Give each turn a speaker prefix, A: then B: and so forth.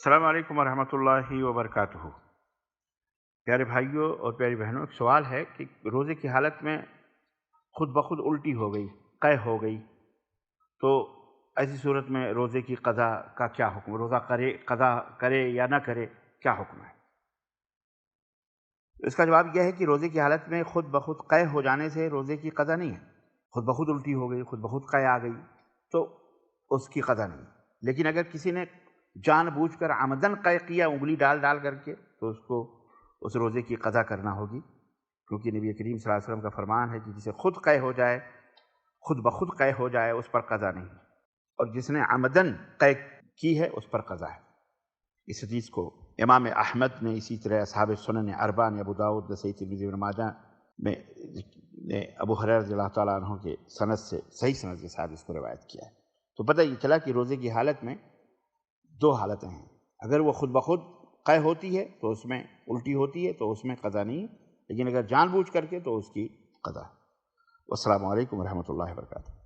A: السلام علیکم ورحمۃ اللہ وبرکاتہ۔ پیارے بھائیوں اور پیاری بہنوں، ایک سوال ہے کہ روزے کی حالت میں خود بخود الٹی ہو گئی، قے ہو گئی، تو ایسی صورت میں روزے کی قضا کا کیا حکم؟ روزہ کرے، قضا کرے یا نہ کرے، کیا حکم ہے؟ اس کا جواب یہ ہے کہ روزے کی حالت میں خود بخود قے ہو جانے سے روزے کی قضا نہیں ہے۔ خود بخود الٹی ہو گئی، خود بخود قے آ گئی تو اس کی قضا نہیں ہے۔ لیکن اگر کسی نے جان بوجھ کر عمدن قے کیا، انگلی ڈال ڈال کر کے، تو اس کو اس روزے کی قضا کرنا ہوگی، کیونکہ نبی کریم صلی اللہ علیہ وسلم کا فرمان ہے کہ جسے خود قے ہو جائے، خود بخود قے ہو جائے، اس پر قضا نہیں، اور جس نے عمدن قے کی ہے اس پر قضا ہے۔ اس حدیث کو امام احمد نے، اسی طرح اصحاب سنن اربعہ نے، ابو داؤد، نسائی، ترمذی، ابن ماجہ میں نے ابو ہریرہ رضی اللہ تعالیٰ عنہ کے سند سے، صحیح سند کے ساتھ اس کو روایت کیا ہے۔ تو پتہ یہ چلا کہ روزے کی حالت میں دو حالتیں ہیں۔ اگر وہ خود بخود قے ہوتی ہے تو اس میں الٹی ہوتی ہے تو اس میں قضا نہیں، لیکن اگر جان بوجھ کر کے تو اس کی قضا ہے۔ والسلام علیکم ورحمۃ اللہ وبرکاتہ۔